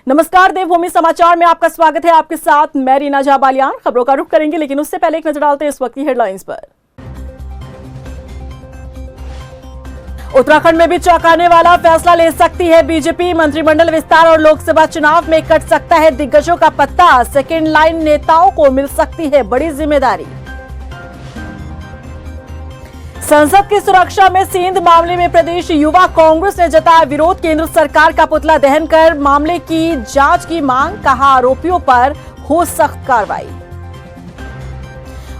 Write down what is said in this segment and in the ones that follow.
नमस्कार, देवभूमि समाचार में आपका स्वागत है। आपके साथ मैं रीना जाबालियान। खबरों का रुख करेंगे, लेकिन उससे पहले एक नजर डालते हैं इस वक्त की हेडलाइंस पर। उत्तराखंड में भी चौंकाने वाला फैसला ले सकती है बीजेपी। मंत्रिमंडल विस्तार और लोकसभा चुनाव में कट सकता है दिग्गजों का पत्ता। सेकेंड लाइन नेताओं को मिल सकती है बड़ी जिम्मेदारी। संसद की सुरक्षा में सेंध मामले में प्रदेश युवा कांग्रेस ने जताया विरोध। केंद्र सरकार का पुतला दहन कर मामले की जांच की मांग। कहा, आरोपियों पर हो सख्त कार्रवाई।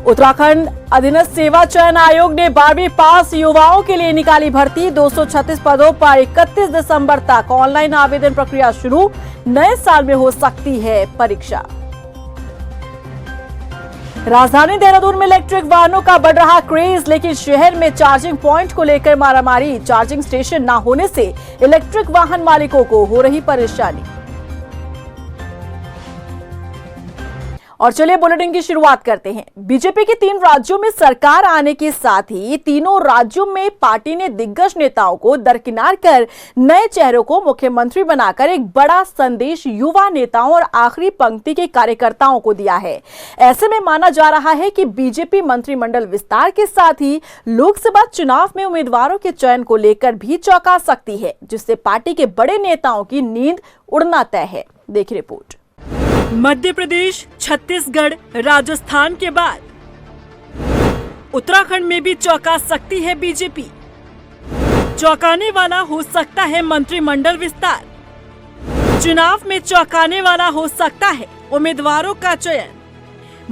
उत्तराखंड अधीनस्थ सेवा चयन आयोग ने 12वीं पास युवाओं के लिए निकाली भर्ती। 236 पदों पर 31 दिसंबर तक ऑनलाइन आवेदन प्रक्रिया शुरू। नए साल में हो सकती है परीक्षा। राजधानी देहरादून में इलेक्ट्रिक वाहनों का बढ़ रहा क्रेज, लेकिन शहर में चार्जिंग पॉइंट को लेकर मारामारी। चार्जिंग स्टेशन न होने से इलेक्ट्रिक वाहन मालिकों को हो रही परेशानी। और चलिए बुलेटिन की शुरुआत करते हैं। बीजेपी के 3 राज्यों में सरकार आने के साथ ही तीनों राज्यों में पार्टी ने दिग्गज नेताओं को दरकिनार कर नए चेहरों को मुख्यमंत्री बनाकर एक बड़ा संदेश युवा नेताओं और आखिरी पंक्ति के कार्यकर्ताओं को दिया है। ऐसे में माना जा रहा है कि बीजेपी मंत्रिमंडल विस्तार के साथ ही लोकसभा चुनाव में उम्मीदवारों के चयन को लेकर भी चौंका सकती है, जिससे पार्टी के बड़े नेताओं की नींद उड़ना तय है। देखिए रिपोर्ट। मध्य प्रदेश, छत्तीसगढ़, राजस्थान के बाद उत्तराखंड में भी चौंका सकती है बीजेपी। चौंकाने वाला हो सकता है मंत्रिमंडल विस्तार। चुनाव में चौंकाने वाला हो सकता है उम्मीदवारों का चयन।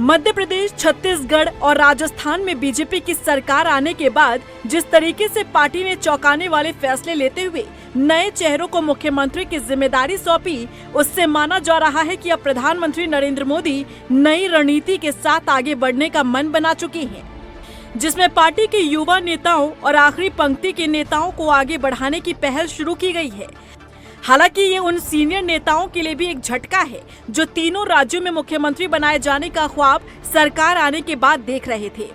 मध्य प्रदेश, छत्तीसगढ़ और राजस्थान में बीजेपी की सरकार आने के बाद जिस तरीके से पार्टी ने चौंकाने वाले फैसले लेते हुए नए चेहरों को मुख्यमंत्री की जिम्मेदारी सौंपी, उससे माना जा रहा है कि अब प्रधानमंत्री नरेंद्र मोदी नई रणनीति के साथ आगे बढ़ने का मन बना चुके हैं, जिसमें पार्टी के युवा नेताओं और आखिरी पंक्ति के नेताओं को आगे बढ़ाने की पहल शुरू की गई है। हालांकि ये उन सीनियर नेताओं के लिए भी एक झटका है जो तीनों राज्यों में मुख्यमंत्री बनाए जाने का ख्वाब सरकार आने के बाद देख रहे थे।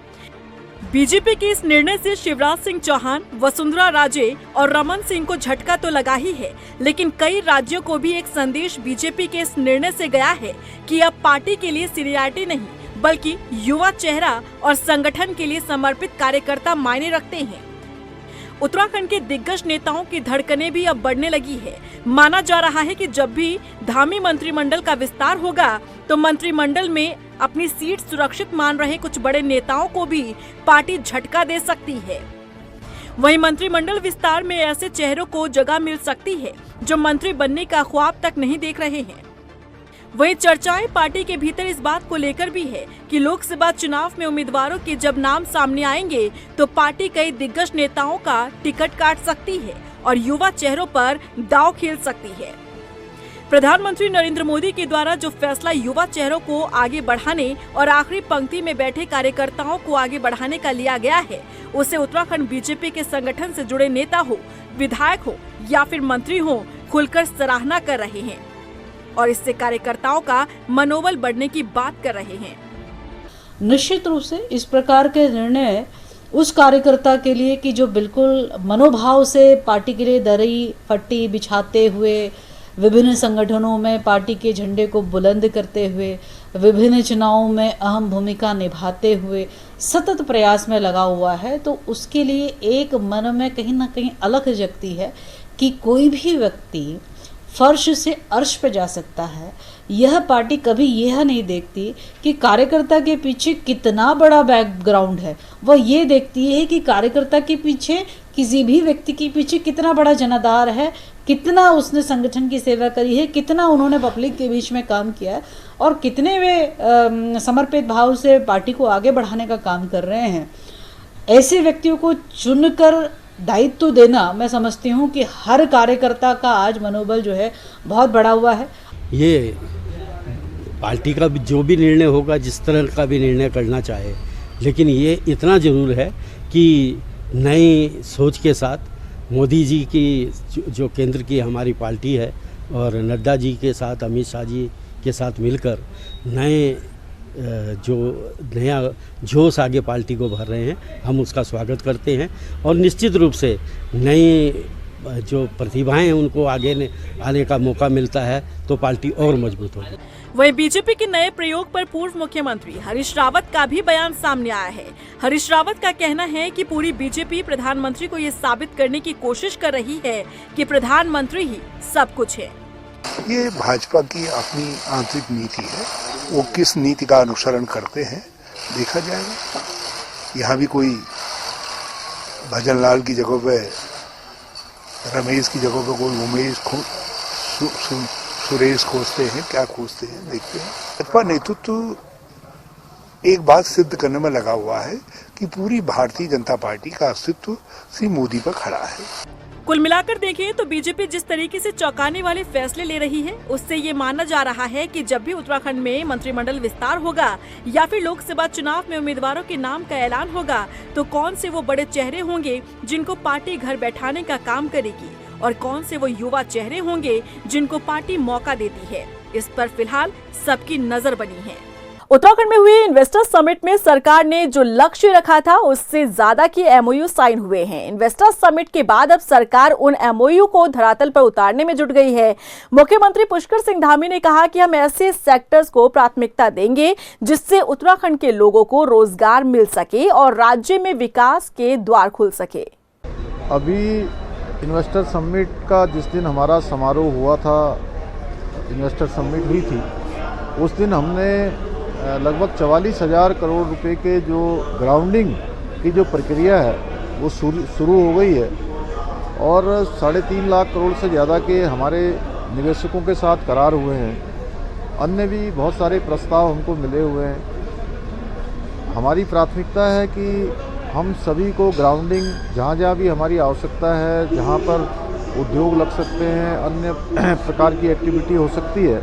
बीजेपी के इस निर्णय से शिवराज सिंह चौहान, वसुंधरा राजे और रमन सिंह को झटका तो लगा ही है, लेकिन कई राज्यों को भी एक संदेश बीजेपी के इस निर्णय से गया है कि अब पार्टी के लिए सीनियरिटी नहीं बल्कि युवा चेहरा और संगठन के लिए समर्पित कार्यकर्ता मायने रखते हैं। उत्तराखंड के दिग्गज नेताओं की धड़कनें भी अब बढ़ने लगी है। माना जा रहा है कि जब भी धामी मंत्रिमंडल का विस्तार होगा तो मंत्रिमंडल में अपनी सीट सुरक्षित मान रहे कुछ बड़े नेताओं को भी पार्टी झटका दे सकती है। वहीं मंत्रिमंडल विस्तार में ऐसे चेहरों को जगह मिल सकती है जो मंत्री बनने का ख्वाब तक नहीं देख रहे हैं। वहीं चर्चाएं पार्टी के भीतर इस बात को लेकर भी है कि लोकसभा चुनाव में उम्मीदवारों के जब नाम सामने आएंगे तो पार्टी कई दिग्गज नेताओं का टिकट काट सकती है और युवा चेहरों पर दांव खेल सकती है। प्रधानमंत्री नरेंद्र मोदी के द्वारा जो फैसला युवा चेहरों को आगे बढ़ाने और आखिरी पंक्ति में बैठे कार्यकर्ताओं को आगे बढ़ाने का लिया गया है, उसे उत्तराखंड बीजेपी के संगठन से जुड़े नेता हो, विधायक हो या फिर मंत्री हो, खुलकर सराहना कर रहे हैं और इससे कार्यकर्ताओं का मनोबल बढ़ने की बात कर रहे हैं। निश्चित रूप से इस प्रकार के निर्णय उस कार्यकर्ता के लिए कि जो बिल्कुल मनोभाव से पार्टी के लिए दरी फट्टी बिछाते हुए, विभिन्न संगठनों में पार्टी के झंडे को बुलंद करते हुए, विभिन्न चुनावों में अहम भूमिका निभाते हुए सतत प्रयास में लगा हुआ है, तो उसके लिए एक मन में कहीं ना कहीं अलख जगती है कि कोई भी व्यक्ति फर्श से अर्श पे जा सकता है। यह पार्टी कभी यह नहीं देखती कि कार्यकर्ता के पीछे कितना बड़ा बैकग्राउंड है, वह ये देखती है कि कार्यकर्ता के पीछे, किसी भी व्यक्ति के पीछे कितना बड़ा जनाधार है, कितना उसने संगठन की सेवा करी है, कितना उन्होंने पब्लिक के बीच में काम किया है और कितने वे समर्पित भाव से पार्टी को आगे बढ़ाने का काम कर रहे हैं। ऐसे व्यक्तियों को चुनकर दायित्व देना, मैं समझती हूँ कि हर कार्यकर्ता का आज मनोबल जो है बहुत बढ़ा हुआ है। ये पार्टी का जो भी निर्णय होगा, जिस तरह का भी निर्णय करना चाहे, लेकिन ये इतना ज़रूर है कि नई सोच के साथ मोदी जी की जो केंद्र की हमारी पार्टी है और नड्डा जी के साथ, अमित शाह जी के साथ मिलकर नए जो नया जोश आगे पार्टी को भर रहे हैं, हम उसका स्वागत करते हैं और निश्चित रूप से नई जो प्रतिभाएं हैं उनको आगे आने का मौका मिलता है तो पार्टी और मजबूत होगी। वहीं बीजेपी के नए प्रयोग पर पूर्व मुख्यमंत्री हरीश रावत का भी बयान सामने आया है। हरीश रावत का कहना है कि पूरी बीजेपी प्रधानमंत्री को ये साबित करने की कोशिश कर रही है कि प्रधानमंत्री ही सब कुछ है। ये भाजपा की अपनी आंतरिक नीति है, वो किस नीति का अनुसरण करते हैं देखा जाएगा। यहाँ भी कोई भजन लाल की जगह पे, रमेश की जगह पे कोई उमेश सुरेश खोजते हैं, क्या खोजते हैं देखते हैं। भाजपा नेतृत्व एक बात सिद्ध करने में लगा हुआ है कि पूरी भारतीय जनता पार्टी का अस्तित्व श्री मोदी पर खड़ा है। कुल मिलाकर देखें तो बीजेपी जिस तरीके से चौंकाने वाले फैसले ले रही है, उससे ये माना जा रहा है कि जब भी उत्तराखंड में मंत्रिमंडल विस्तार होगा या फिर लोकसभा चुनाव में उम्मीदवारों के नाम का ऐलान होगा तो कौन से वो बड़े चेहरे होंगे जिनको पार्टी घर बैठाने का काम करेगी और कौन से वो युवा चेहरे होंगे जिनको पार्टी मौका देती है। इस पर फिलहाल सबकी नजर बनी है। उत्तराखंड में हुए इन्वेस्टर्स समिट में सरकार ने जो लक्ष्य रखा था उससे ज्यादा के एमओयू साइन हुए हैं। इन्वेस्टर्स समिट के बाद अब सरकार उन एमओयू को धरातल पर उतारने में जुट गई है। मुख्यमंत्री पुष्कर सिंह धामी ने कहा कि हम ऐसे सेक्टर्स को प्राथमिकता देंगे जिससे उत्तराखंड के लोगों को रोजगार मिल सके और राज्य में विकास के द्वार खुल सके। अभी इन्वेस्टर समिट का जिस दिन हमारा समारोह हुआ था, इन्वेस्टर समिट हुई थी, उस दिन हमने लगभग 44,000 करोड़ रुपए के जो ग्राउंडिंग की जो प्रक्रिया है वो शुरू हो गई है और 3.5 लाख करोड़ से ज़्यादा के हमारे निवेशकों के साथ करार हुए हैं। अन्य भी बहुत सारे प्रस्ताव हमको मिले हुए हैं। हमारी प्राथमिकता है कि हम सभी को ग्राउंडिंग जहाँ जहाँ भी हमारी आवश्यकता है, जहाँ पर उद्योग लग सकते हैं, अन्य प्रकार की एक्टिविटी हो सकती है,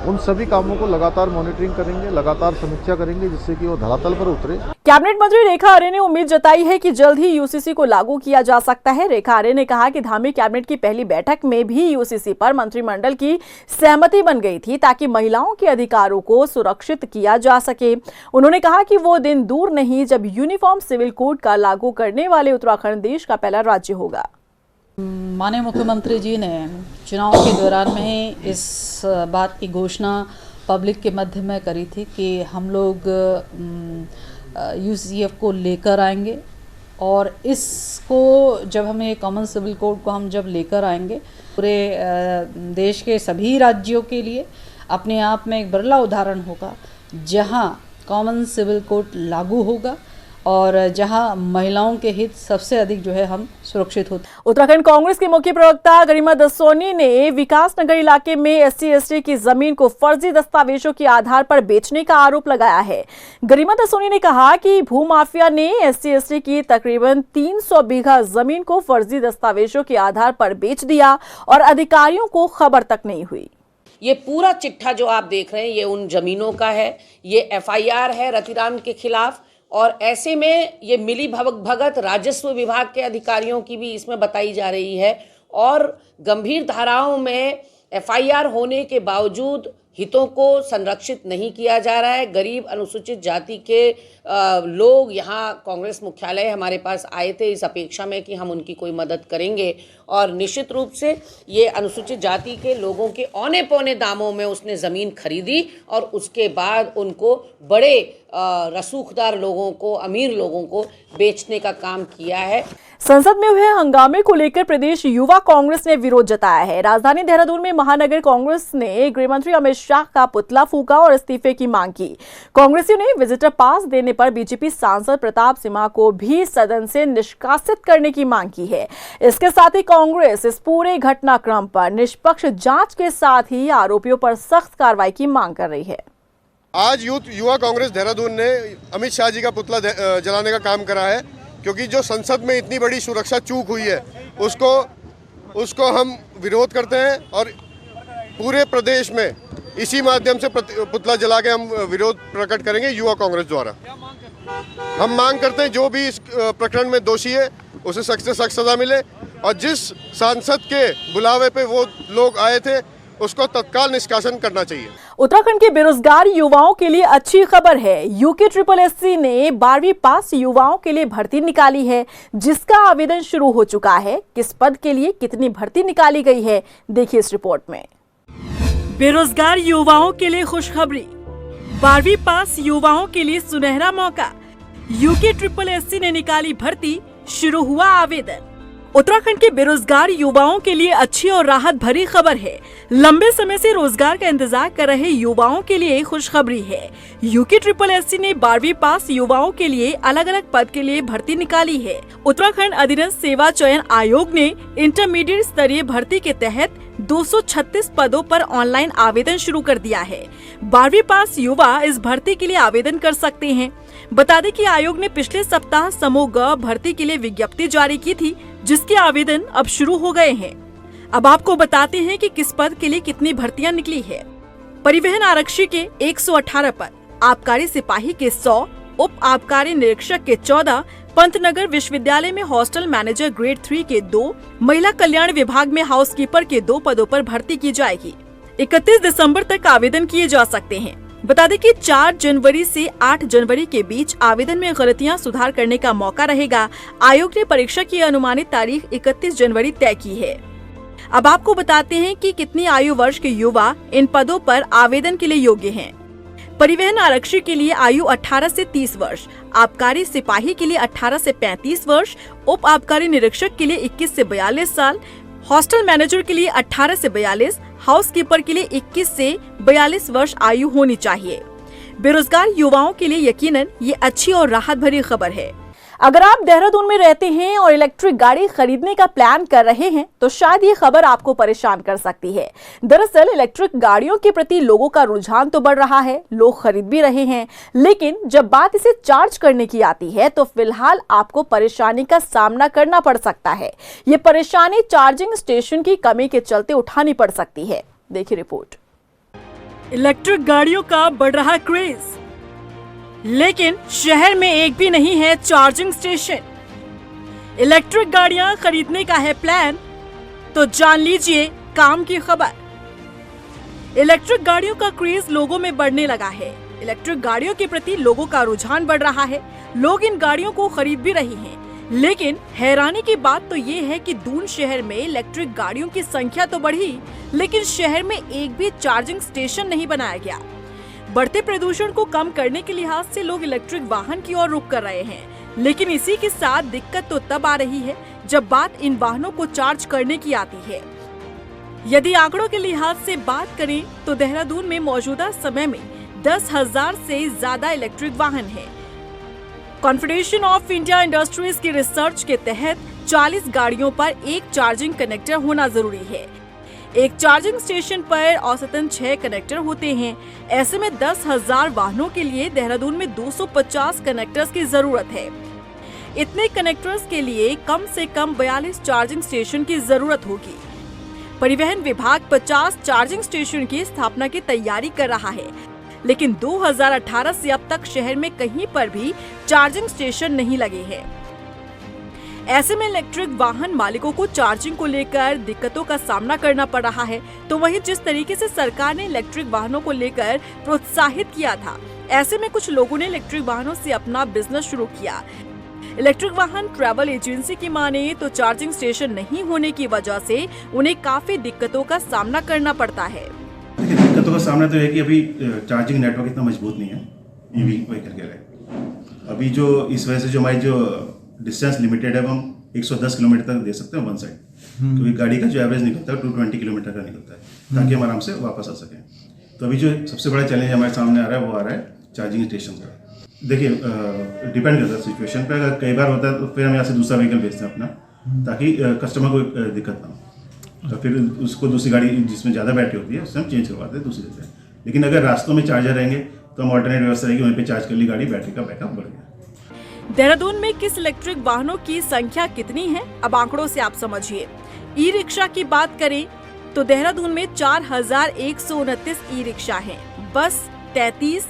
उन सभी कामों को लगातार मॉनिटरिंग करेंगे, लगातार समीक्षा करेंगे जिससे कि वो धरातल पर उतरे। कैबिनेट मंत्री रेखा आर्य ने उम्मीद जताई है कि जल्द ही यूसीसी को लागू किया जा सकता है। रेखा आर्य ने कहा कि धामी कैबिनेट की पहली बैठक में भी यूसीसी पर मंत्रिमंडल की सहमति बन गई थी ताकि महिलाओं के अधिकारों को सुरक्षित किया जा सके। उन्होंने कहा कि वो दिन दूर नहीं जब यूनिफॉर्म सिविल कोड का लागू करने वाले उत्तराखंड देश का पहला राज्य होगा। माननीय मुख्यमंत्री जी ने चुनाव के दौरान में ही इस बात की घोषणा पब्लिक के मध्य में करी थी कि हम लोग यूसीएफ को लेकर आएंगे और इसको जब हमें कॉमन सिविल कोड को हम जब लेकर आएंगे पूरे देश के सभी राज्यों के लिए अपने आप में एक बिरला उदाहरण होगा जहां कॉमन सिविल कोड लागू होगा और जहां महिलाओं के हित सबसे अधिक जो है हम सुरक्षित होते। उत्तराखंड कांग्रेस के मुख्य प्रवक्ता गरिमा दसोनी ने विकास नगर इलाके में SC/ST की जमीन को फर्जी दस्तावेजों के आधार पर बेचने का आरोप लगाया है। गरिमा दसोनी ने कहा कि भूमाफिया ने SC/ST की तकरीबन 300 बीघा जमीन को फर्जी दस्तावेजों के आधार पर बेच दिया और अधिकारियों को खबर तक नहीं हुई। ये पूरा चिट्ठा जो आप देख रहे हैं ये उन जमीनों का है, ये FIR है रतिराम के खिलाफ और ऐसे में ये मिली भगत राजस्व विभाग के अधिकारियों की भी इसमें बताई जा रही है और गंभीर धाराओं में FIR होने के बावजूद हितों को संरक्षित नहीं किया जा रहा है। गरीब अनुसूचित जाति के लोग यहाँ कांग्रेस मुख्यालय हमारे पास आए थे इस अपेक्षा में कि हम उनकी कोई मदद करेंगे और निश्चित रूप से ये अनुसूचित जाति के लोगों के औने पौने दामों में उसने ज़मीन खरीदी और उसके बाद उनको बड़े रसूखदार लोगों को, अमीर लोगों को बेचने का काम किया है। संसद में हुए हंगामे को लेकर प्रदेश युवा कांग्रेस ने विरोध जताया है। राजधानी देहरादून में महानगर कांग्रेस ने गृह मंत्री अमित शाह का पुतला फूंका और इस्तीफे की मांग की। कांग्रेसियों ने विजिटर पास देने पर बीजेपी सांसद प्रताप सिम्हा को भी सदन से निष्कासित करने की मांग की है। इसके साथ ही कांग्रेस इस पूरे घटनाक्रम पर निष्पक्ष जांच के साथ ही आरोपियों पर सख्त कार्रवाई की मांग कर रही है। आज युवा कांग्रेस देहरादून ने अमित शाह जी का पुतला जलाने का काम करा है क्योंकि जो संसद में इतनी बड़ी सुरक्षा चूक हुई है उसको हम विरोध करते हैं और पूरे प्रदेश में इसी माध्यम से पुतला जला के हम विरोध प्रकट करेंगे युवा कांग्रेस द्वारा। हम मांग करते हैं जो भी इस प्रकरण में दोषी है उसे सख्त से सख्त सजा मिले और जिस सांसद के बुलावे पे वो लोग आए थे उसको तत्काल निष्कासन करना चाहिए। उत्तराखंड के बेरोजगार युवाओं के लिए अच्छी खबर है। यूके SSSC ने 12वीं पास युवाओं के लिए भर्ती निकाली है, जिसका आवेदन शुरू हो चुका है। किस पद के लिए कितनी भर्ती निकाली गई है, देखिए इस रिपोर्ट में। बेरोजगार युवाओं के लिए खुशखबरी, 12वीं पास युवाओं के लिए सुनहरा मौका। यूके SSSC ने निकाली भर्ती, शुरू हुआ आवेदन। उत्तराखंड के बेरोजगार युवाओं के लिए अच्छी और राहत भरी खबर है। लंबे समय से रोजगार का इंतजार कर रहे युवाओं के लिए खुशखबरी है। यूके SSSC ने 12वीं पास युवाओं के लिए अलग अलग पद के लिए भर्ती निकाली है। उत्तराखंड अधीनस्थ सेवा चयन आयोग ने इंटरमीडिएट स्तरीय भर्ती के तहत 236 पदों पर ऑनलाइन आवेदन शुरू कर दिया है। 12वीं पास युवा इस भर्ती के लिए आवेदन कर सकते हैं। बता दें कि आयोग ने पिछले सप्ताह समूह ग भर्ती के लिए विज्ञप्ति जारी की थी, जिसके आवेदन अब शुरू हो गए हैं। अब आपको बताते हैं कि किस पद के लिए कितनी भर्तियां निकली है। परिवहन आरक्षी के 118 पद, आबकारी सिपाही के 100, उप आबकारी निरीक्षक के 14, पंतनगर विश्वविद्यालय में हॉस्टल मैनेजर ग्रेड 3 के 2, महिला कल्याण विभाग में हाउसकीपर के 2 पदों पर भर्ती की जाएगी। 31 दिसंबर तक आवेदन किए जा सकते हैं। बता दें कि 4 जनवरी से 8 जनवरी के बीच आवेदन में गलतियां सुधार करने का मौका रहेगा। आयोग ने परीक्षा की अनुमानित तारीख 31 जनवरी तय की है। अब आपको बताते हैं कि कितनी आयु वर्ष के युवा इन पदों पर आवेदन के लिए योग्य हैं। परिवहन आरक्षी के लिए आयु 18 से 30 वर्ष, आबकारी सिपाही के लिए 18 से 35 वर्ष, उप आबकारी निरीक्षक के लिए 21 से 42 साल, हॉस्टल मैनेजर के लिए 18 से 42, हाउसकीपर के लिए 21 से 42 वर्ष आयु होनी चाहिए। बेरोजगार युवाओं के लिए यकीनन ये अच्छी और राहत भरी खबर है। अगर आप देहरादून में रहते हैं और इलेक्ट्रिक गाड़ी खरीदने का प्लान कर रहे हैं तो शायद ये खबर आपको परेशान कर सकती है। दरअसल इलेक्ट्रिक गाड़ियों के प्रति लोगों का रुझान तो बढ़ रहा है, लोग खरीद भी रहे हैं, लेकिन जब बात इसे चार्ज करने की आती है तो फिलहाल आपको परेशानी का सामना करना पड़ सकता है। ये परेशानी चार्जिंग स्टेशन की कमी के चलते उठानी पड़ सकती है। देखिए रिपोर्ट। इलेक्ट्रिक गाड़ियों का बढ़ रहा क्रेज, लेकिन शहर में एक भी नहीं है चार्जिंग स्टेशन। इलेक्ट्रिक गाड़ियां खरीदने का है प्लान तो जान लीजिए काम की खबर। इलेक्ट्रिक गाड़ियों का क्रेज लोगों में बढ़ने लगा है। इलेक्ट्रिक गाड़ियों के प्रति लोगों का रुझान बढ़ रहा है। लोग इन गाड़ियों को खरीद भी रहे हैं, लेकिन हैरानी की बात तो ये है कि दून शहर में इलेक्ट्रिक गाड़ियों की संख्या तो बढ़ी, लेकिन शहर में एक भी चार्जिंग स्टेशन नहीं बनाया गया। बढ़ते प्रदूषण को कम करने के लिहाज से लोग इलेक्ट्रिक वाहन की ओर रुख कर रहे हैं, लेकिन इसी के साथ दिक्कत तो तब आ रही है जब बात इन वाहनों को चार्ज करने की आती है। यदि आंकड़ों के लिहाज से बात करें तो देहरादून में मौजूदा समय में 10,000 से ज्यादा इलेक्ट्रिक वाहन हैं। कॉन्फेडरेशन ऑफ इंडिया इंडस्ट्रीज की रिसर्च के तहत 40 गाड़ियों पर एक चार्जिंग कनेक्टर होना जरूरी है। एक चार्जिंग स्टेशन पर औसतन 6 कनेक्टर होते हैं। ऐसे में 10,000 वाहनों के लिए देहरादून में 250 कनेक्टर्स की जरूरत है। इतने कनेक्टर्स के लिए कम से कम 42 चार्जिंग स्टेशन की जरूरत होगी। परिवहन विभाग 50 चार्जिंग स्टेशन की स्थापना की तैयारी कर रहा है, लेकिन 2018 से अब तक शहर में कहीं पर भी चार्जिंग स्टेशन नहीं लगे हैं। ऐसे में इलेक्ट्रिक वाहन मालिकों को चार्जिंग को लेकर दिक्कतों का सामना करना पड़ रहा है। तो वहीं जिस तरीके से सरकार ने इलेक्ट्रिक वाहनों को लेकर प्रोत्साहित किया था, ऐसे में कुछ लोगों ने इलेक्ट्रिक वाहनों से अपना बिजनेस शुरू किया। इलेक्ट्रिक वाहन ट्रैवल एजेंसी की माने तो चार्जिंग स्टेशन नहीं होने की वजह से उन्हें काफी दिक्कतों का सामना करना पड़ता है। दिक्कतों का सामना तो है कि अभी चार्जिंग नेटवर्क इतना मजबूत नहीं है ईवी व्हीकल के लिए। अभी जो इस वजह से जो हमारी जो डिस्टेंस लिमिटेड है, हम 110 किलोमीटर तक दे सकते हैं वन साइड, क्योंकि गाड़ी का जो एवरेज निकलता है 220 किलोमीटर का निकलता है, ताकि हम आराम से वापस आ सकें। तो अभी जो सबसे बड़ा चैलेंज हमारे सामने आ रहा है वो आ रहा है चार्जिंग स्टेशन का। देखिए डिपेंड करता है सिचुएशन पे। अगर कई बार होता है तो फिर हम यहाँ से दूसरा व्हीकल भेजते हैं अपना, ताकि कस्टमर को दिक्कत ना हो। तो फिर उसको दूसरी गाड़ी जिसमें ज़्यादा बैटरी होती है उससे हम चेंज करवाते हैं दूसरी देते हैं। लेकिन अगर रास्तों में चार्जर रहेंगे तो हम ऑल्टरनेट व्यवस्था रहेगी, वहीं पे चार्ज कर ली गाड़ी, बैटरी का बैकअप बढ़ गया। देहरादून में किस इलेक्ट्रिक वाहनों की संख्या कितनी है, अब आंकड़ों से आप समझिए। ई रिक्शा की बात करें तो देहरादून में 4,129 ई रिक्शा हैं, बस 33,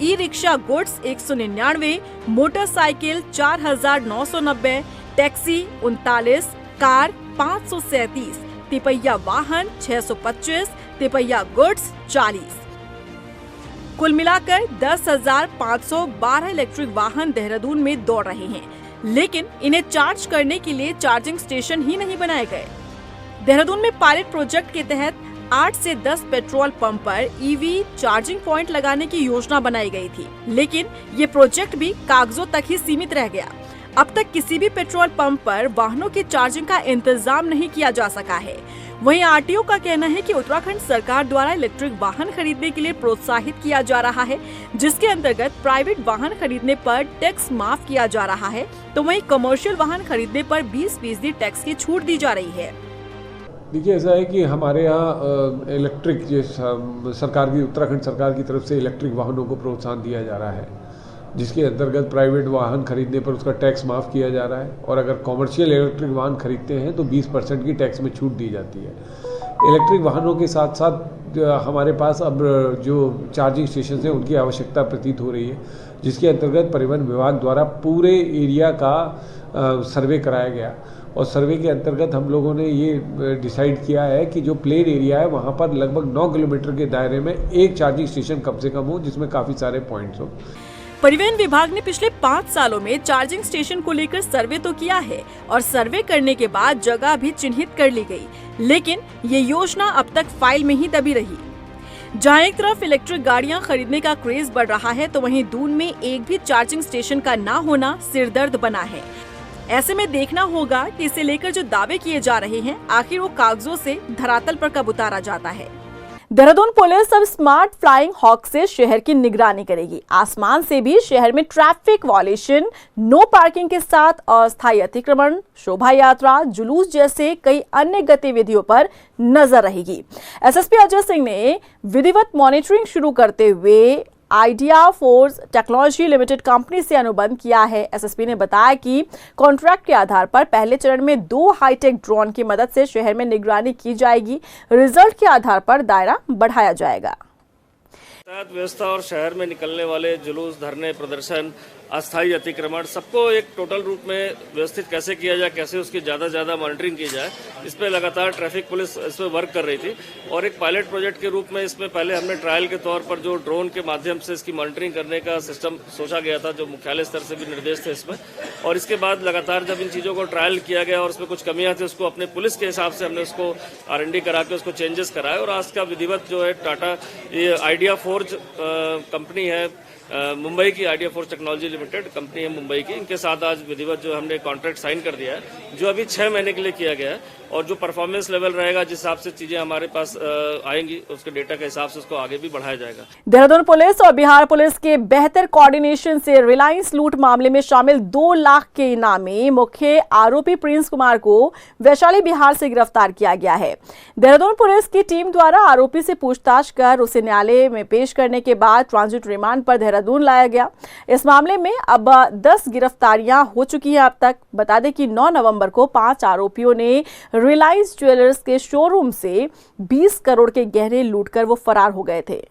e rickshaw goods 199, motorcycle 4,990, taxi 39, car 537, तिपहिया वाहन 625, तिपैया गुड्स 40। कुल मिलाकर 10,512 इलेक्ट्रिक वाहन देहरादून में दौड़ रहे हैं, लेकिन इन्हें चार्ज करने के लिए चार्जिंग स्टेशन ही नहीं बनाए गए। देहरादून में पायलट प्रोजेक्ट के तहत 8 से 10 पेट्रोल पंप पर ईवी चार्जिंग पॉइंट लगाने की योजना बनाई गई थी, लेकिन ये प्रोजेक्ट भी कागजों तक ही सीमित रह गया। अब तक किसी भी पेट्रोल पंप पर वाहनों की चार्जिंग का इंतजाम नहीं किया जा सका है। वहीं आरटीओ का कहना है कि उत्तराखंड सरकार द्वारा इलेक्ट्रिक वाहन खरीदने के लिए प्रोत्साहित किया जा रहा है, जिसके अंतर्गत प्राइवेट वाहन खरीदने पर टैक्स माफ किया जा रहा है, तो वहीं कमर्शियल वाहन खरीदने पर 20% टैक्स की छूट दी जा रही है। देखिए, ऐसा है कि हमारे यहाँ इलेक्ट्रिक जो सरकार की उत्तराखंड सरकार की तरफ से इलेक्ट्रिक वाहनों को प्रोत्साहन दिया जा रहा है, जिसके अंतर्गत प्राइवेट वाहन खरीदने पर उसका टैक्स माफ़ किया जा रहा है, और अगर कॉमर्शियल इलेक्ट्रिक वाहन खरीदते हैं तो 20% की टैक्स में छूट दी जाती है। इलेक्ट्रिक वाहनों के साथ साथ हमारे पास अब जो चार्जिंग स्टेशन हैं उनकी आवश्यकता प्रतीत हो रही है, जिसके अंतर्गत परिवहन विभाग द्वारा पूरे एरिया का सर्वे कराया गया, और सर्वे के अंतर्गत हम लोगों ने ये डिसाइड किया है कि जो प्लेन एरिया है वहाँ पर लगभग 9 किलोमीटर के दायरे में एक चार्जिंग स्टेशन कम से कम हो, जिसमें काफ़ी सारे पॉइंट्स हों। परिवहन विभाग ने पिछले 5 सालों में चार्जिंग स्टेशन को लेकर सर्वे तो किया है, और सर्वे करने के बाद जगह भी चिन्हित कर ली गई, लेकिन ये योजना अब तक फाइल में ही दबी रही। जहां एक तरफ इलेक्ट्रिक गाड़ियां खरीदने का क्रेज बढ़ रहा है, तो वहीं दून में एक भी चार्जिंग स्टेशन का ना होना सिरदर्द बना है। ऐसे में देखना होगा कि इसे लेकर जो दावे किए जा रहे हैं, आखिर वो कागजों से धरातल पर कब उतारा जाता है। देहरादून पुलिस अब स्मार्ट फ्लाइंग हॉक से शहर की निगरानी करेगी। आसमान से भी शहर में ट्रैफिक वॉयलेशन, नो पार्किंग के साथ अस्थायी अतिक्रमण, शोभा यात्रा, जुलूस जैसे कई अन्य गतिविधियों पर नजर रहेगी। एसएसपी अजय सिंह ने विधिवत मॉनिटरिंग शुरू करते हुए idea force technology limited company से अनुबंध किया है। एसएसपी ने बताया कि कॉन्ट्रैक्ट के आधार पर पहले चरण में 2 हाईटेक ड्रोन की मदद से शहर में निगरानी की जाएगी। रिजल्ट के आधार पर दायरा बढ़ाया जाएगा। व्यवस्था और शहर में निकलने वाले जुलूस, धरने, प्रदर्शन, अस्थायी अतिक्रमण, सबको एक टोटल रूप में व्यवस्थित कैसे किया जाए, कैसे उसकी ज़्यादा से ज़्यादा मॉनिटरिंग की जाए, इस पर लगातार ट्रैफिक पुलिस इस पर वर्क कर रही थी। और एक पायलट प्रोजेक्ट के रूप में इसमें पहले हमने ट्रायल के तौर पर जो ड्रोन के माध्यम से इसकी मॉनिटरिंग करने का सिस्टम सोचा गया था, जो मुख्यालय स्तर से भी निर्देश थे इसमें। और इसके बाद लगातार जब इन चीज़ों को ट्रायल किया गया और उसमें कुछ कमियाँ थी, उसको अपने पुलिस के हिसाब से हमने उसको R&D करा के उसको चेंजेस कराए, और आज का विधिवत जो है टाटा ये आइडिया फोर्ज कंपनी है, मुंबई की idea force technology limited company है मुंबई की, इनके साथ आज विधिवत जो हमने कॉन्ट्रैक्ट साइन कर दिया है, जो अभी 6 महीने के लिए किया गया है। और जो परफॉर्मेंस लेवल रहेगा, जिस हिसाब से चीजें हमारे पास आएंगी, उसके डेटा के हिसाब से उसको आगे भी बढ़ाया जाएगा। देहरादून पुलिस और बिहार पुलिस के बेहतर कोऑर्डिनेशन से रिलायंस लूट मामले में शामिल 2 लाख के इनामी मुख्य आरोपी प्रिंस कुमार को वैशाली, बिहार से गिरफ्तार किया गया है। देहरादून पुलिस की टीम द्वारा आरोपी से पूछताछ कर उसे न्यायालय में पेश करने के बाद ट्रांजिट रिमांड पर देहरादून लाया गया। इस मामले में अब 10 गिरफ्तारियां हो चुकी हैं अब तक। बता दें कि 9 नवंबर को 5 आरोपियों ने रिलायंस ज्वेलर्स के शोरूम से 20 करोड़ के गहने लूटकर वो फरार हो गए थे।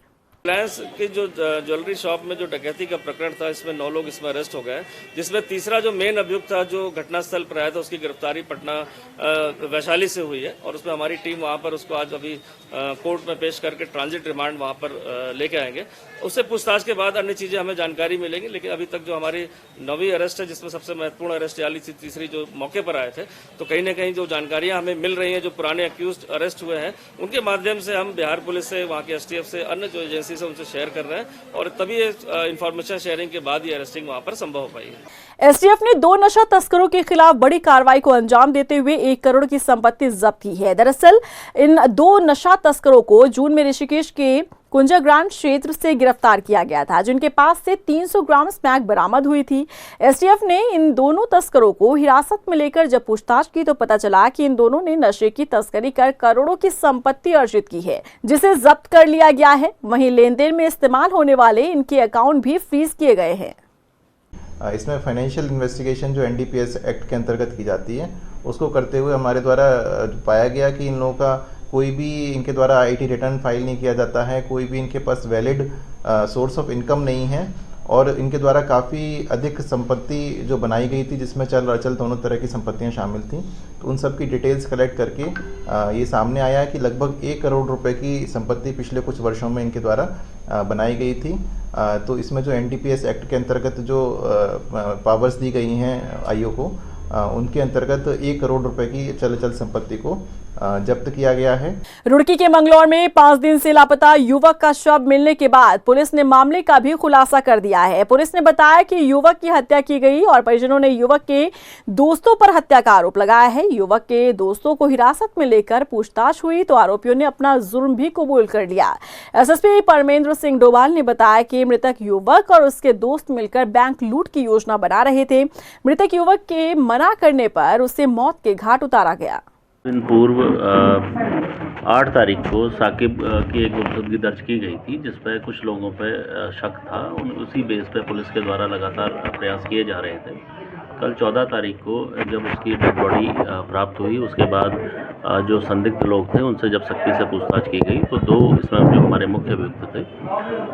रिलायंस की जो ज्वेलरी शॉप में जो डकैती का प्रकरण था, इसमें 9 लोग इसमें अरेस्ट हो गए, जिसमें तीसरा जो मेन अभियुक्त था जो घटनास्थल पर आया था, उसकी गिरफ्तारी पटना वैशाली से हुई है। और उसमें हमारी टीम वहां पर उसको आज अभी कोर्ट में पेश करके ट्रांजिट रिमांड वहां पर लेके आएंगे। उससे पूछताछ के बाद अन्य चीजें हमें जानकारी मिलेंगी, लेकिन अभी तक जो हमारी 9वीं अरेस्ट है, जिसमें सबसे महत्वपूर्ण अरेस्ट वाली तीसरी जो मौके पर आए थे, तो कहीं ना कहीं जो जानकारियां हमें मिल रही हैं, जो पुराने अक्यूज्ड अरेस्ट हुए हैं, उनके माध्यम से हम बिहार पुलिस से, वहाँ के STF से, अन्य जो एजेंसी से उनसे शेयर कर रहे हैं, और तभी इंफॉर्मेशन शेयरिंग के बाद ये अरेस्टिंग वहाँ पर संभव हो पाई है। STF ने 2 नशा तस्करों के खिलाफ बड़ी कार्रवाई को अंजाम देते हुए 1 करोड़ की संपत्ति जब्त की है। दरअसल इन 2 नशा तस्करों को जून में ऋषिकेश के कुंजाग्राम क्षेत्र से गिरफ्तार किया गया था, जिनके पास से 300 ग्राम स्मैक बरामद हुई थी। STF ने इन दोनों तस्करों को हिरासत में लेकर जब पूछताछ की तो पता चला कि इन दोनों ने नशे की तस्करी कर करोड़ों की संपत्ति अर्जित की है, जिसे जब्त कर लिया गया है। वहीं लेन देन में इस्तेमाल होने वाले इनके अकाउंट भी फ्रीज किए गए हैं। इसमें फाइनेंशियल इन्वेस्टिगेशन जो NDPS एक्ट के अंतर्गत की जाती है, उसको करते हुए हमारे द्वारा पाया गया कि इन लोगों का कोई भी इनके द्वारा IT रिटर्न फाइल नहीं किया जाता है, कोई भी इनके पास वैलिड सोर्स ऑफ इनकम नहीं है, और इनके द्वारा काफ़ी अधिक संपत्ति जो बनाई गई थी, जिसमें चल अचल दोनों तरह की संपत्तियां शामिल थी। तो उन सब की डिटेल्स कलेक्ट करके ये सामने आया कि लगभग 1 करोड़ रुपए की संपत्ति पिछले कुछ वर्षों में इनके द्वारा बनाई गई थी। तो इसमें जो NDPS एक्ट के अंतर्गत जो पावर्स दी गई हैं आईओ को, उनके अंतर्गत 1 करोड़ रुपए की चल अचल संपत्ति को जब्त किया गया है। रुड़की के मंगलौर में 5 दिन से लापता युवक का शव मिलने के बाद पुलिस ने मामले का भी खुलासा कर दिया है। पुलिस ने बताया कि युवक की हत्या की गई और परिजनों ने युवक के दोस्तों पर हत्या का आरोप लगाया है। युवक के दोस्तों को हिरासत में लेकर पूछताछ हुई तो आरोपियों ने अपना जुर्म भी कबूल कर लिया। SSP परमेंद्र सिंह डोभाल ने बताया कि मृतक युवक और उसके दोस्त मिलकर बैंक लूट की योजना बना रहे थे। मृतक युवक के मना करने पर उसे मौत के घाट उतारा गया। दिन पूर्व 8 तारीख को साकिब की एक गुमशुदगी दर्ज की गई थी, जिस पर कुछ लोगों पर शक था। उसी बेस पे पुलिस के द्वारा लगातार प्रयास किए जा रहे थे। कल 14 तारीख को जब उसकी डेड बॉडी प्राप्त हुई, उसके बाद जो संदिग्ध लोग थे उनसे जब सख्ती से पूछताछ की गई तो 2 इसमें जो हमारे मुख्य अभियुक्त थे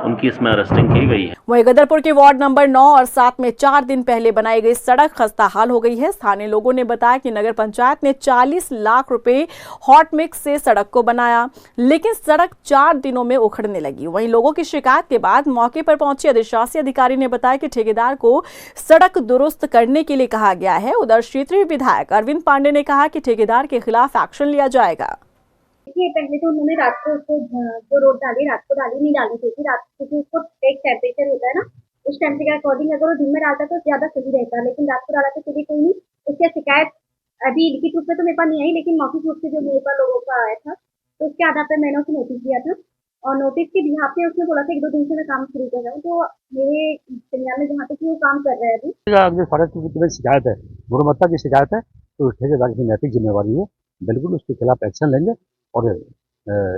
उनकी इसमें अरेस्टिंग की गई है। वहीं गदरपुर के वार्ड नंबर 9 और 7 में 4 दिन पहले बनाई गई सड़क खस्ता हाल हो गई है। स्थानीय लोगों ने बताया कि नगर पंचायत ने 40 लाख रुपए हॉट मिक्स से सड़क को बनाया, लेकिन सड़क 4 दिनों में उखड़ने लगी। वहीं लोगों की शिकायत के बाद मौके पर पहुंचे अधिशासी अधिकारी ने बताया कि ठेकेदार को सड़क दुरुस्त करने के लिए कहा गया है। उधर क्षेत्रीय विधायक अरविंद पांडे ने कहा कि ठेकेदार के खिलाफ एक्शन लिया जाएगा। देखिए, पहले तो उन्होंने रात को उसको जो रोड डाली रात को डाली नहीं डालनी चाहिए। रात क्योंकि उसको एक टेम्परेचर होता है ना, उस टेम्परेचर के अकॉर्डिंग अगर वो दिन में डालता तो ज्यादा सही रहता, लेकिन रात को डाला तो चलिए कोई नहीं। उसकी शिकायत अभी लिखित रूप में तो मेरे पास नहीं आई, लेकिन मौखिक रूप से जो मेरे पास लोगों का आया था तो उसके आधार पर मैंने उसे नोटिस दिया था और नोटिस के बिहाफ पे उसने बोला था 1-2 दिन से मैं काम शुरू कर रहा हूँ। तो मेरे संज्ञान में जहाँ तक वो काम कर रहे हैं अभी। सड़क की शिकायत है, गुणवत्ता की शिकायत है, तो ठेकेदार की नैतिक जिम्मेवारी है, बिल्कुल उसके खिलाफ एक्शन लेंगे और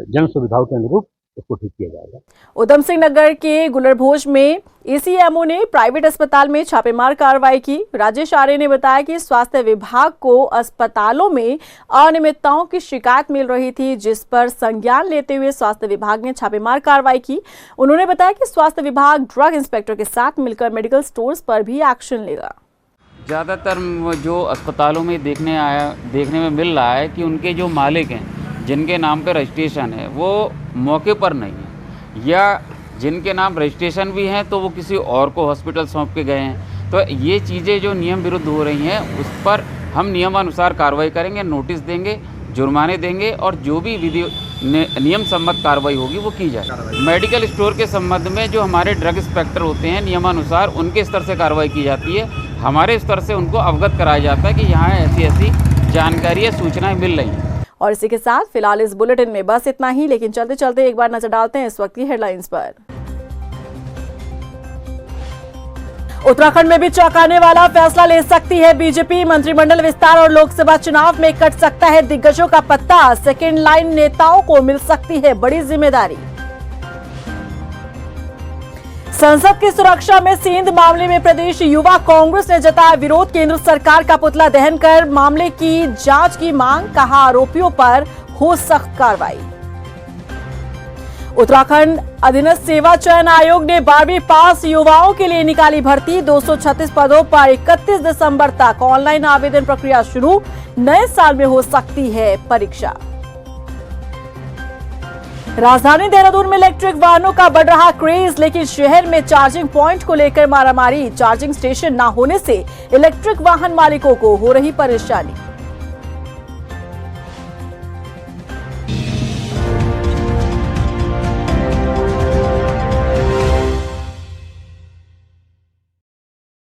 जन सुविधाओं के अनुरूप उसको ठीक किया जाएगा। उधम सिंह नगर के गुलरभोज में ACMO ने प्राइवेट अस्पताल में छापेमार कार्रवाई की। राजेश आर्य ने बताया कि स्वास्थ्य विभाग को अस्पतालों में अनियमितताओं की शिकायत मिल रही थी, जिस पर संज्ञान लेते हुए स्वास्थ्य विभाग ने छापेमार कार्रवाई की। उन्होंने बताया कि स्वास्थ्य विभाग ड्रग इंस्पेक्टर के साथ मिलकर मेडिकल स्टोर्स पर भी एक्शन लेगा। ज़्यादातर जो अस्पतालों में देखने में मिल रहा है कि उनके जो मालिक हैं, जिनके नाम पे रजिस्ट्रेशन है, वो मौके पर नहीं है, या जिनके नाम रजिस्ट्रेशन भी हैं तो वो किसी और को हॉस्पिटल सौंप के गए हैं। तो ये चीज़ें जो नियम विरुद्ध हो रही हैं उस पर हम नियमानुसार कार्रवाई करेंगे, नोटिस देंगे, जुर्माने देंगे और जो भी नियम सम्मत कार्रवाई होगी वो की जाए। मेडिकल स्टोर के संबंध में जो हमारे ड्रग इंस्पेक्टर होते हैं, नियमानुसार उनके स्तर से कार्रवाई की जाती है। हमारे स्तर से उनको अवगत कराया जाता है कि यहाँ ऐसी जानकारी या सूचनाएँ मिल रही हैं। और इसी के साथ फिलहाल इस बुलेटिन में बस इतना ही, लेकिन चलते चलते एक बार नजर डालते हैं इस वक्त की हेडलाइंस पर। उत्तराखंड में भी चौंकाने वाला फैसला ले सकती है बीजेपी। मंत्रिमंडल विस्तार और लोकसभा चुनाव में कट सकता है दिग्गजों का पत्ता। सेकेंड लाइन नेताओं को मिल सकती है बड़ी जिम्मेदारी। संसद की सुरक्षा में सेंध मामले में प्रदेश युवा कांग्रेस ने जताया विरोध। केंद्र सरकार का पुतला दहन कर मामले की जांच की मांग, कहा आरोपियों पर हो सख्त कार्रवाई। उत्तराखंड अधीनस्थ सेवा चयन आयोग ने 12वीं पास युवाओं के लिए निकाली भर्ती। 236 पदों पर 31 दिसंबर तक ऑनलाइन आवेदन प्रक्रिया शुरू। नए साल में हो सकती है परीक्षा। राजधानी देहरादून में इलेक्ट्रिक वाहनों का बढ़ रहा क्रेज, लेकिन शहर में चार्जिंग पॉइंट को लेकर मारामारी। चार्जिंग स्टेशन न होने से इलेक्ट्रिक वाहन मालिकों को हो रही परेशानी।